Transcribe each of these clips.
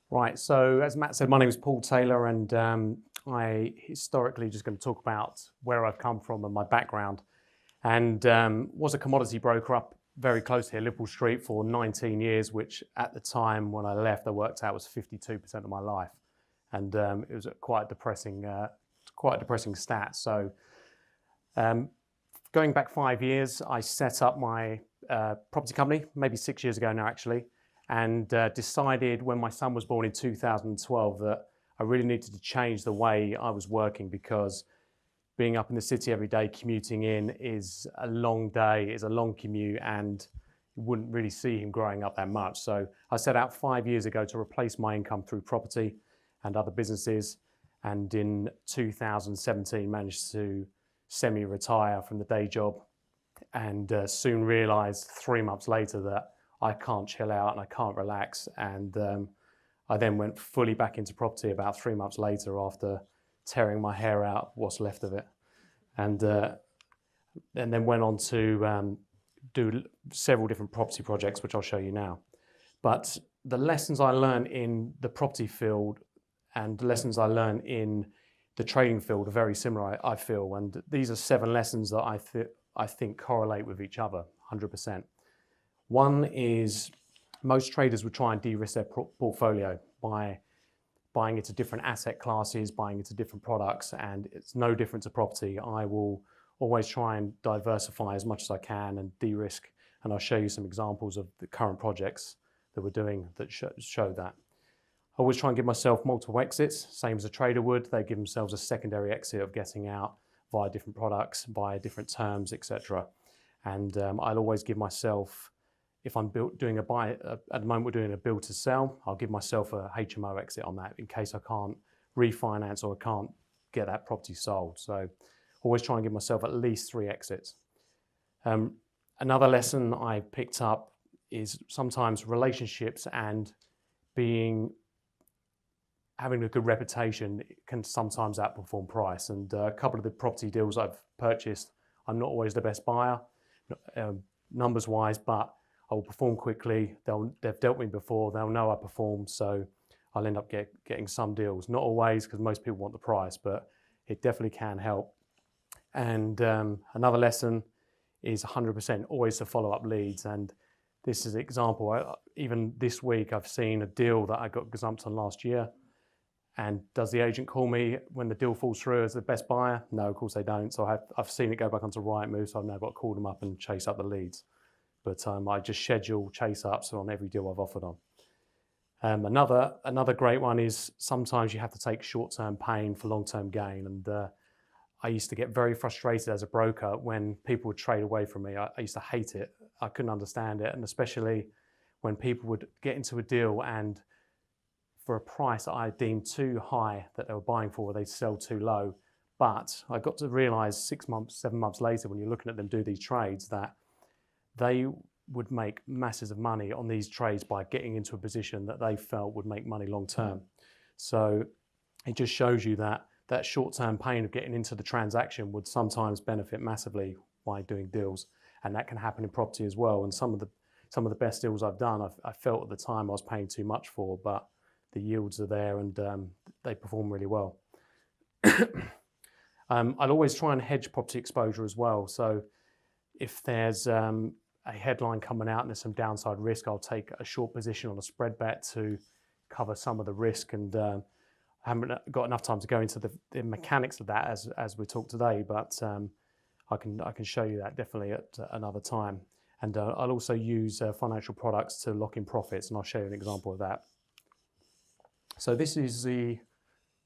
Right, so as Matt said, my name is Paul Taylor, and I historically just going to talk about where I've come from and my background. And was a commodity broker up very close here, Liverpool Street, for 19 years, which at the time when I left, I worked out was 52% of my life, and it was quite a depressing stat. So going back 5 years, I set up my property company, maybe 6 years ago now, actually. And decided when my son was born in 2012 that I really needed to change the way I was working, because being up in the city every day, commuting in, is a long day, is a long commute, and you wouldn't really see him growing up that much. So I set out 5 years ago to replace my income through property and other businesses, and in 2017 managed to semi-retire from the day job, and soon realised 3 months later that I can't chill out and I can't relax. And I then went fully back into property about 3 months later after tearing my hair out, what's left of it. And then went on to do several different property projects, which I'll show you now. But the lessons I learned in the property field and the lessons I learned in the trading field are very similar, I feel. And these are 7 lessons that I think correlate with each other 100%. One is most traders would try and de-risk their portfolio by buying into different asset classes, buying into different products, and it's no different to property. I will always try and diversify as much as I can and de-risk, and I'll show you some examples of the current projects that we're doing that show that. I always try and give myself multiple exits, same as a trader would. They give themselves a secondary exit of getting out via different products, via different terms, etc. And I'll always give myself, if I'm doing a buy, at the moment we're doing a build to sell, I'll give myself a HMO exit on that in case I can't refinance or I can't get that property sold. So always try and give myself at least 3 exits. Another lesson I picked up is sometimes relationships and having a good reputation can sometimes outperform price. And a couple of the property deals I've purchased, I'm not always the best buyer, numbers wise, but I will perform quickly. They've dealt with me before. They'll know I perform, so I'll end up getting some deals. Not always, because most people want the price, but it definitely can help. And another lesson is 100% always to follow up leads. And this is an example. Even this week, I've seen a deal that I got gazumped on last year. And does the agent call me when the deal falls through as the best buyer? No, of course they don't. So I've seen it go back onto Rightmove, so I've now got to call them up and chase up the leads. But I just schedule chase-ups on every deal I've offered on. Another great one is sometimes you have to take short-term pain for long-term gain. And I used to get very frustrated as a broker when people would trade away from me. I used to hate it. I couldn't understand it. And especially when people would get into a deal and for a price that I deemed too high that they were buying for, they'd sell too low. But I got to realize 6 months, 7 months later, when you're looking at them do these trades, that they would make masses of money on these trades by getting into a position that they felt would make money long term. So it just shows you that that short-term pain of getting into the transaction would sometimes benefit massively by doing deals, and that can happen in property as well. And some of the best deals I've done, I felt at the time I was paying too much for, but the yields are there and they perform really well. I'll always try and hedge property exposure as well. So if there's a headline coming out and there's some downside risk, I'll take a short position on a spread bet to cover some of the risk. And I haven't got enough time to go into the mechanics of that as we talk today, but I can show you that definitely at another time. And I'll also use financial products to lock in profits, and I'll show you an example of that. So this is the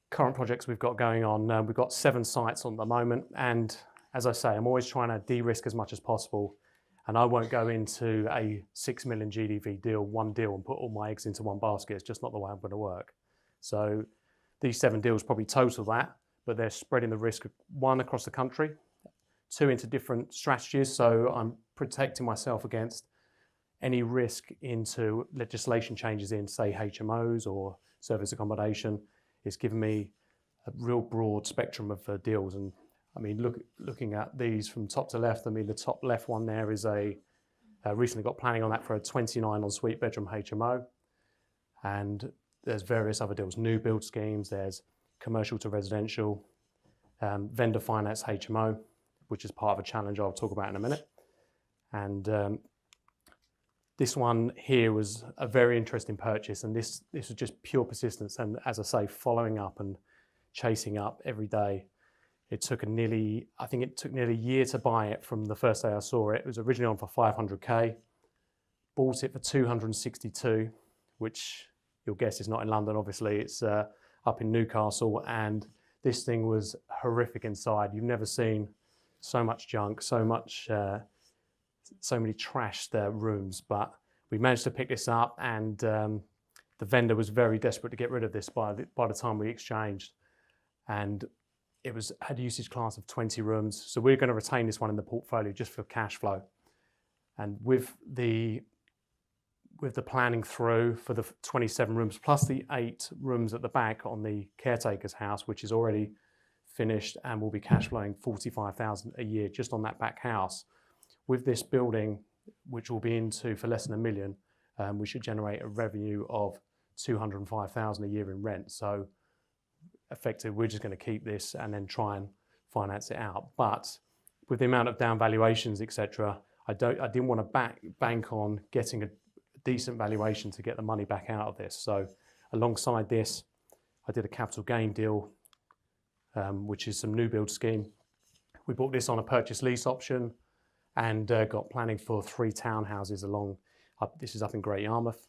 current projects we've got going on. We've got 7 sites on the moment, and as I say, I'm always trying to de-risk as much as possible. And I won't go into a 6 million GDV deal, one deal, and put all my eggs into one basket. It's just not the way I'm going to work. So these 7 deals probably total that, but they're spreading the risk, 1 across the country, 2 into different strategies. So I'm protecting myself against any risk into legislation changes in, say, HMOs or service accommodation. It's given me a real broad spectrum of deals. And I mean, looking at these from top to left, I mean, the top left one there is recently got planning on that for a 29 ensuite bedroom HMO. And there's various other deals, new build schemes, there's commercial to residential, vendor finance HMO, which is part of a challenge I'll talk about in a minute. And this one here was a very interesting purchase, and this was just pure persistence. And as I say, following up and chasing up every day. I think it took nearly a year to buy it from the first day I saw it. It was originally on for 500k, bought it for 262, which you'll guess is not in London, obviously. It's up in Newcastle, and this thing was horrific inside. You've never seen so much junk, so many trashed rooms, but we managed to pick this up, and the vendor was very desperate to get rid of this by the time we exchanged. And it had a usage class of 20 rooms. So we're going to retain this one in the portfolio just for cash flow. And with the planning through for the 27 rooms, plus the 8 rooms at the back on the caretaker's house, which is already finished and will be cash flowing 45,000 a year just on that back house. With this building, which will be into for less than $1 million, we should generate a revenue of 205,000 a year in rent. So effectively, we're just going to keep this and then try and finance it out. But with the amount of down valuations, etc., I didn't want to bank on getting a decent valuation to get the money back out of this. So alongside this, I did a capital gain deal, which is some new build scheme. We bought this on a purchase lease option and got planning for 3 townhouses this is up in Great Yarmouth.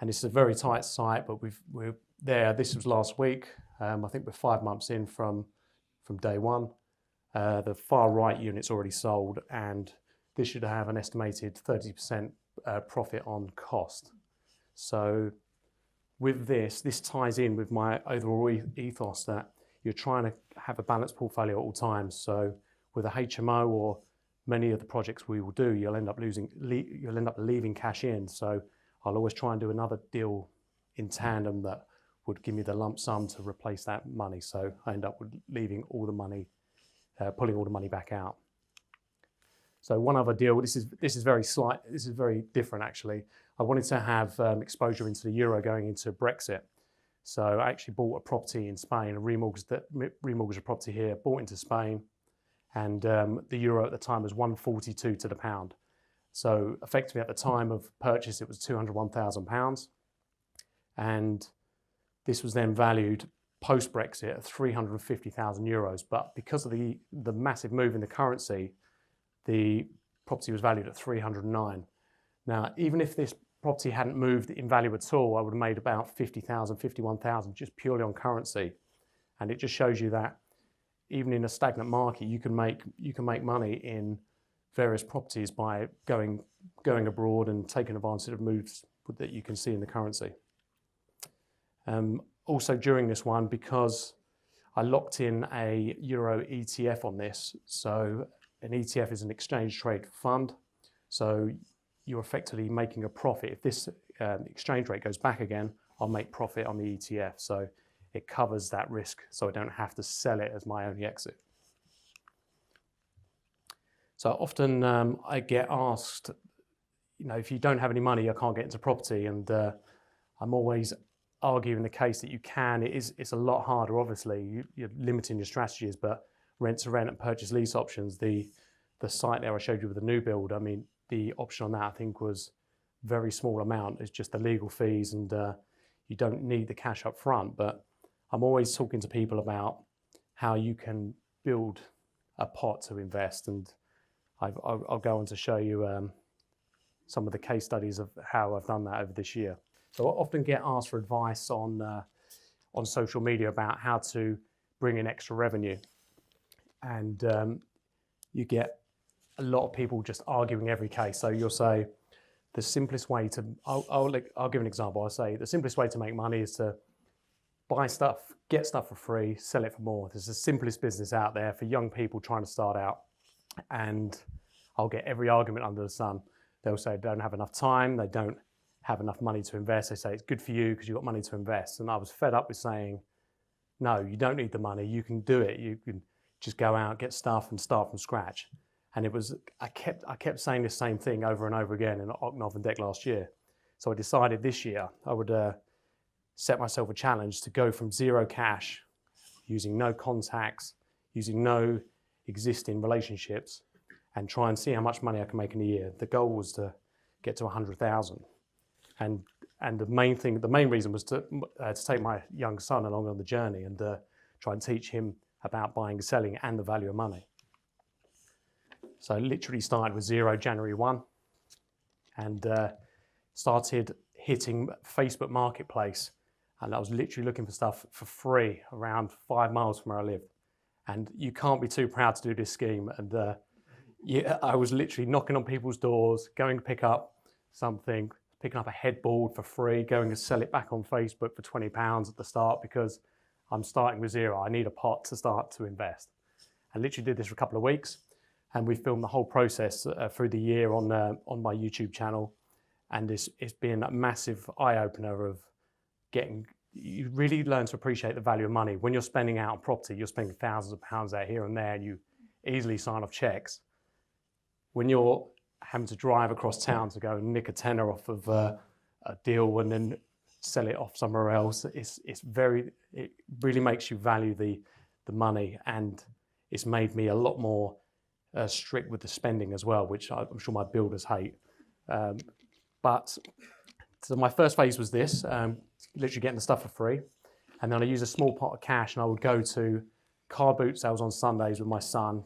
And this is a very tight site, but we're there. This was last week. I think we're 5 months in from day one. The far right unit's already sold, and this should have an estimated 30% profit on cost. So with this ties in with my overall ethos that you're trying to have a balanced portfolio at all times. So with a HMO or many of the projects we will do, you'll end up leaving cash in. So I'll always try and do another deal in tandem that would give me the lump sum to replace that money. So I end up with leaving all the money, pulling all the money back out. So one other deal, this is very different actually. I wanted to have exposure into the euro going into Brexit. So I actually bought a property in Spain, remortgaged a property here, bought into Spain, and the euro at the time was 142 to the pound. So effectively at the time of purchase, it was £201,000. And this was then valued post-Brexit at 350,000 euros. But because of the massive move in the currency, the property was valued at 309. Now, even if this property hadn't moved in value at all, I would have made about 50,000, 51,000 just purely on currency. And it just shows you that even in a stagnant market, you can make money in various properties by going abroad and taking advantage of moves that you can see in the currency. Also during this one, because I locked in a Euro ETF on this, so an ETF is an exchange trade fund, so you're effectively making a profit. If this exchange rate goes back again, I'll make profit on the ETF, so it covers that risk, so I don't have to sell it as my only exit. So often I get asked, if you don't have any money, I can't get into property, and I'm always arguing the case that you can. It's a lot harder, obviously. You're limiting your strategies, but rent to rent and purchase lease options, the site there I showed you with the new build, I mean, the option on that I think was very small amount. It's just the legal fees, and you don't need the cash up front. But I'm always talking to people about how you can build a pot to invest, and I'll go on to show you some of the case studies of how I've done that over this year. So I often get asked for advice on social media about how to bring in extra revenue. And you get a lot of people just arguing every case. So you'll say, the simplest way to, I'll give an example. I'll say the simplest way to make money is to buy stuff, get stuff for free, sell it for more. This is the simplest business out there for young people trying to start out. And I'll get every argument under the sun. They'll say they don't have enough time, they don't have enough money to invest. They say it's good for you because you've got money to invest. And I was fed up with saying, no, you don't need the money, you can do it. You can just go out, get stuff and start from scratch. And I kept saying the same thing over and over again in Ocknov and Deck last year. So I decided this year I would set myself a challenge to go from zero cash, using no contacts, using no existing relationships, and try and see how much money I can make in a year. The goal was to get to 100,000. And the main reason was to take my young son along on the journey and try and teach him about buying and selling and the value of money. So I literally started with zero January 1 and started hitting Facebook Marketplace. And I was literally looking for stuff for free around 5 miles from where I lived. And you can't be too proud to do this scheme. And yeah, I was literally knocking on people's doors, going to pick up something, picking up a headboard for free, going to sell it back on Facebook for £20 at the start because I'm starting with zero. I need a pot to start to invest. I literally did this for a couple of weeks, and we filmed the whole process through the year on my YouTube channel. And it's been a massive eye-opener of you really learn to appreciate the value of money. When you're spending out on property, you're spending thousands of pounds out here and there, and you easily sign off checks. When you're having to drive across town to go and nick a tenner off of a deal and then sell it off somewhere else, it really makes you value the money, and it's made me a lot more strict with the spending as well, which I'm sure my builders hate. So my first phase was this, literally getting the stuff for free. And then I use a small pot of cash and I would go to car boot sales on Sundays with my son,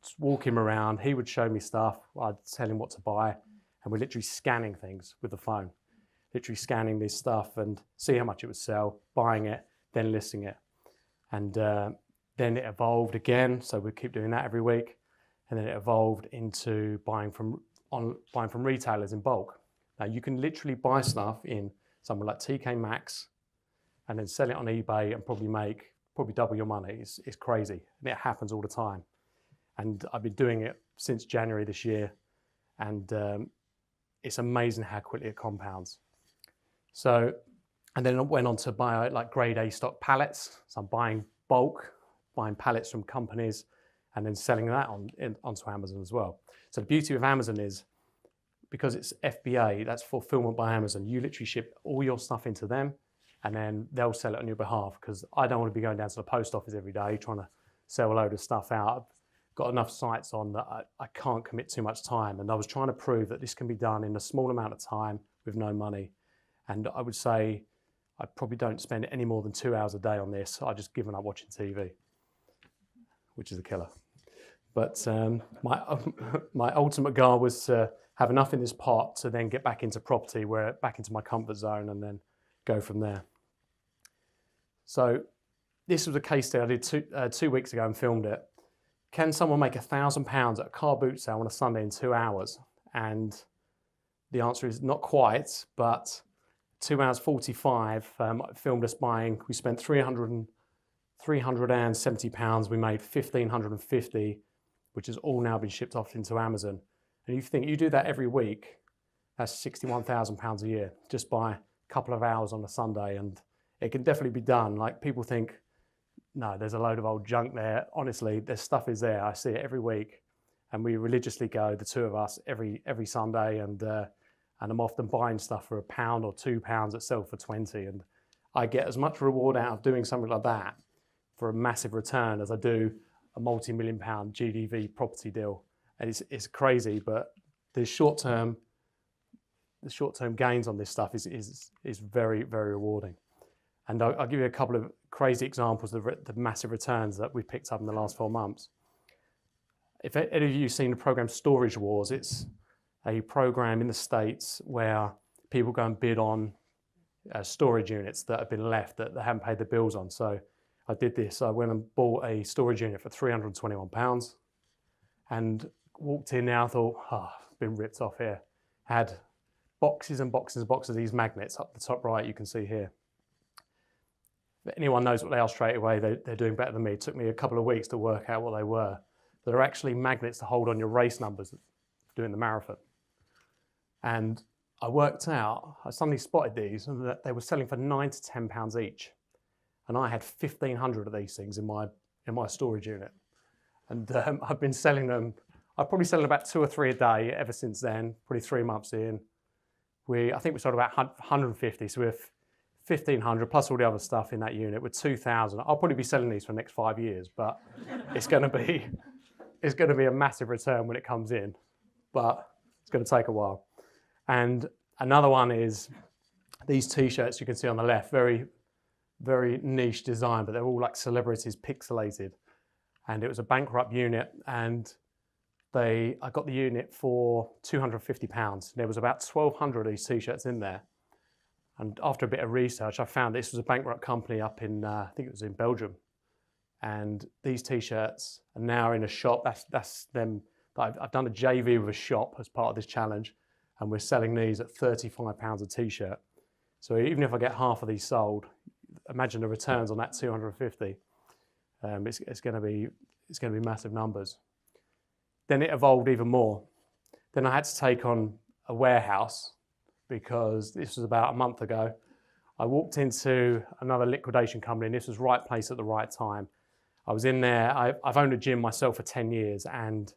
just walk him around. He would show me stuff. I'd tell him what to buy. And we're literally scanning things with the phone, literally scanning this stuff and see how much it would sell, buying it, then listing it. And then it evolved again. So we'd keep doing that every week. And then it evolved into buying from retailers in bulk. Now you can literally buy stuff in somewhere like TK Maxx and then sell it on eBay and probably double your money. It's crazy, and it happens all the time. And I've been doing it since January this year, and it's amazing how quickly it compounds. So, and then I went on to buy like grade A stock pallets. So I'm buying bulk, buying pallets from companies, and then selling that onto Amazon as well. So the beauty of Amazon is, because it's FBA, that's fulfillment by Amazon, you literally ship all your stuff into them and then they'll sell it on your behalf, because I don't want to be going down to the post office every day trying to sell a load of stuff out. I've got enough sites on that I can't commit too much time, and I was trying to prove that this can be done in a small amount of time with no money. And I would say I probably don't spend any more than 2 hours a day on this. I've just given up watching TV, which is a killer. But my ultimate goal was to have enough in this pot to then get back into property, back into my comfort zone, and then go from there. So this was a case study I did 2 weeks ago and filmed it. Can someone make £1,000 at a car boot sale on a Sunday in 2 hours? And the answer is not quite, but 2 hours 45, filmed us buying. We spent £370. We made £1,550, which has all now been shipped off into Amazon. And you think you do that every week, that's £61,000 a year, just by a couple of hours on a Sunday. And it can definitely be done. Like, people think, no, there's a load of old junk there. Honestly, there's stuff is there. I see it every week. And we religiously go, the two of us, every Sunday. And I'm often buying stuff for £1 or £2 that sell for 20. And I get as much reward out of doing something like that for a massive return as I do a multi-million-pound GDV property deal. And it's crazy, but the short-term gains on this stuff is very, very rewarding. And I'll give you a couple of crazy examples of the massive returns that we've picked up in the last 4 months. If any of you have seen the program Storage Wars, it's a program in the States where people go and bid on storage units that have been left that they haven't paid the bills on. So I did this. I went and bought a storage unit for £321 and walked in now, thought, been ripped off here. Had boxes and boxes and boxes of these magnets up the top right, you can see here. If anyone knows what they are straight away, they're doing better than me. It took me a couple of weeks to work out what they were. They're actually magnets to hold on your race numbers doing the marathon. And I worked out, I suddenly spotted these, and that they were selling for £9 to £10 each. And I had 1,500 of these things in my storage unit. And I've been selling them. I've probably selling about 2 or 3 a day ever since then, probably 3 months in. I think we sold about 150, so we're 1,500 plus all the other stuff in that unit with 2,000. I'll probably be selling these for the next 5 years, but it's going to be a massive return when it comes in, but it's going to take a while. And another one is these t-shirts you can see on the left, very, very niche design, but they're all like celebrities pixelated. And it was a bankrupt unit, and I got the unit for £250. There was about 1,200 of these t-shirts in there. And after a bit of research, I found this was a bankrupt company up in, I think it was in Belgium. And these t-shirts are now in a shop. That's them. I've done a JV with a shop as part of this challenge, and we're selling these at £35 a t-shirt. So even if I get half of these sold, imagine the returns on that 250. It's going to be massive numbers. Then it evolved even more. Then I had to take on a warehouse because this was about a month ago. I walked into another liquidation company, and this was right place at the right time. I was in there. I've owned a gym myself for 10 years, and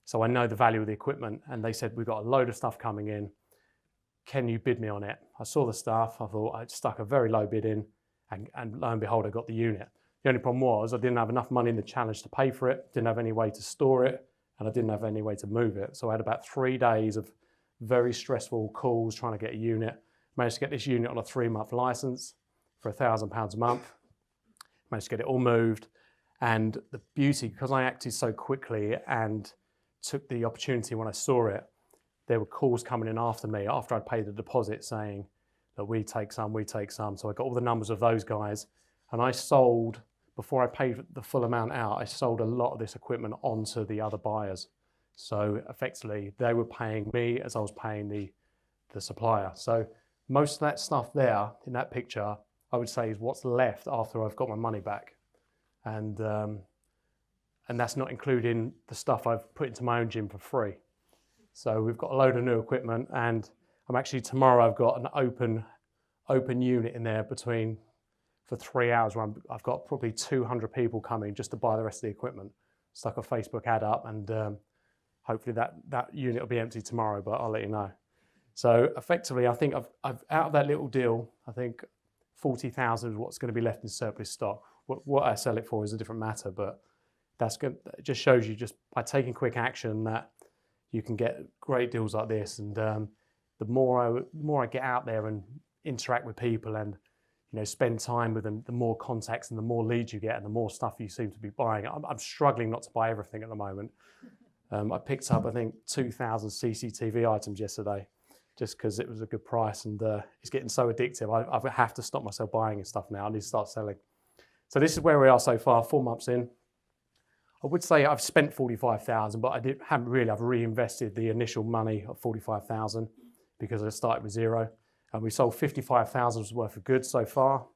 so I know the value of the equipment. And they said, we've got a load of stuff coming in. Can you bid me on it? I saw the stuff. I thought I'd stuck a very low bid in, and lo and behold, I got the unit. The only problem was I didn't have enough money in the challenge to pay for it, didn't have any way to store it, and I didn't have any way to move it. So I had about 3 days of very stressful calls trying to get a unit. Managed to get this unit on a 3-month license for £1,000 a month. Managed to get it all moved. And the beauty, because I acted so quickly and took the opportunity when I saw it, there were calls coming in after me, after I'd paid the deposit, saying that we take some, we take some. So I got all the numbers of those guys, and I sold, before I paid the full amount out, I sold a lot of this equipment onto the other buyers. So effectively, they were paying me as I was paying the supplier. So most of that stuff there in that picture, I would say, is what's left after I've got my money back. And that's not including the stuff I've put into my own gym for free. So we've got a load of new equipment, and I'm actually, tomorrow I've got an open unit in there for 3 hours where I've got probably 200 people coming just to buy the rest of the equipment. Stuck a Facebook ad up, and hopefully that unit will be empty tomorrow, but I'll let you know. So effectively, I think I've out of that little deal, I think 40,000 is what's going to be left in surplus stock. What I sell it for is a different matter, but it just shows you, just by taking quick action, that you can get great deals like this. And the more I get out there and interact with people and spend time with them, the more contacts and the more leads you get and the more stuff you seem to be buying. I'm struggling not to buy everything at the moment. I picked up, I think, 2,000 CCTV items yesterday, just because it was a good price, and it's getting so addictive. I have to stop myself buying and stuff now. I need to start selling. So this is where we are so far, 4 months in. I would say I've spent 45,000, but I've reinvested the initial money of 45,000 because I started with zero. And we sold 55,000 worth of goods so far.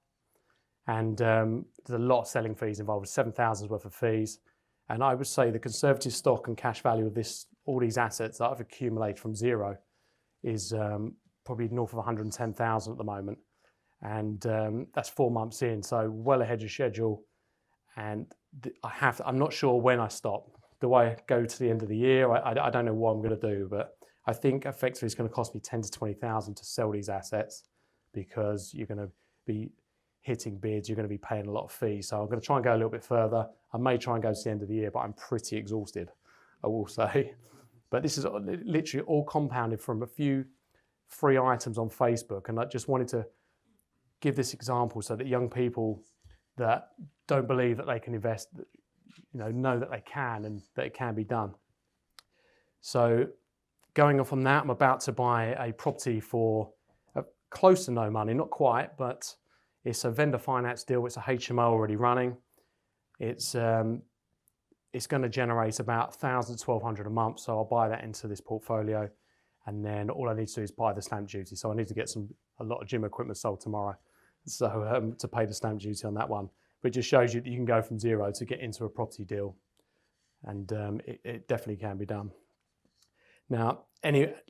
And there's a lot of selling fees involved, 7,000 worth of fees. And I would say the conservative stock and cash value of all these assets that I've accumulated from zero is probably north of 110,000 at the moment. And that's 4 months in, so well ahead of schedule. And I'm not sure when I stop. Do I go to the end of the year? I don't know what I'm going to do, but I think effectively it's going to cost me 10 to 20,000 to sell these assets, because you're going to be hitting bids, you're going to be paying a lot of fees. So I'm going to try and go a little bit further. I may try and go to the end of the year, but I'm pretty exhausted, I will say. But this is literally all compounded from a few free items on Facebook. And I just wanted to give this example so that young people that don't believe that they can invest, know that they can and that it can be done. So going off on that, I'm about to buy a property for close to no money, not quite, but it's a vendor finance deal. It's a HMO already running. It's going to generate about 1,000 to 1,200 a month. So I'll buy that into this portfolio, and then all I need to do is buy the stamp duty. So I need to get a lot of gym equipment sold tomorrow, so to pay the stamp duty on that one. But it just shows you that you can go from zero to get into a property deal, and it definitely can be done. Now,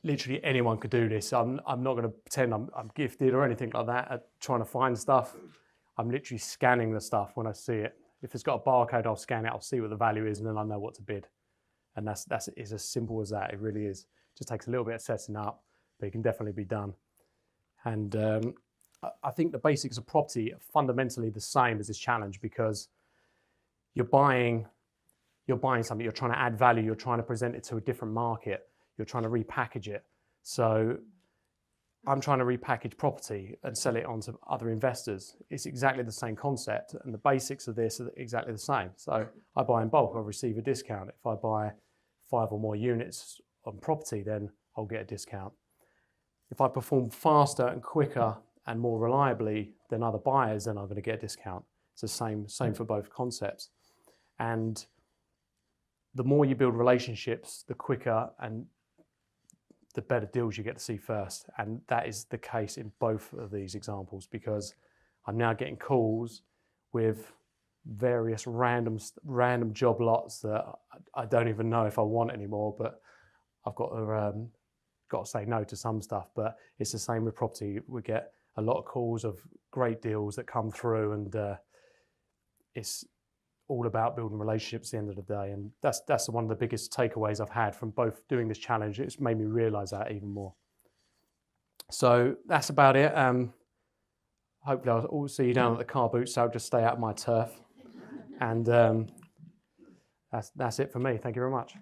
literally anyone could do this. I'm not going to pretend I'm gifted or anything like that at trying to find stuff. I'm literally scanning the stuff when I see it. If it's got a barcode, I'll scan it, I'll see what the value is, and then I know what to bid. And that's as simple as that. It really is. Just takes a little bit of setting up, but it can definitely be done. And I think the basics of property are fundamentally the same as this challenge, because you're buying something, you're trying to add value, you're trying to present it to a different market, you're trying to repackage it. So I'm trying to repackage property and sell it on to other investors. It's exactly the same concept, and the basics of this are exactly the same. So I buy in bulk, I'll receive a discount. If I buy 5 or more units on property, then I'll get a discount. If I perform faster and quicker and more reliably than other buyers, then I'm going to get a discount. It's the same for both concepts. And the more you build relationships, the quicker and the better deals you get to see first. And that is the case in both of these examples, because I'm now getting calls with various random job lots that I don't even know if I want anymore, but I've got to say no to some stuff. But it's the same with property. We get a lot of calls of great deals that come through, and it's all about building relationships at the end of the day. And that's one of the biggest takeaways I've had from both doing this challenge. It's made me realize that even more. So that's about it. Hopefully I'll see you down at the car boot, so I'll just stay out of my turf. And that's it for me. Thank you very much.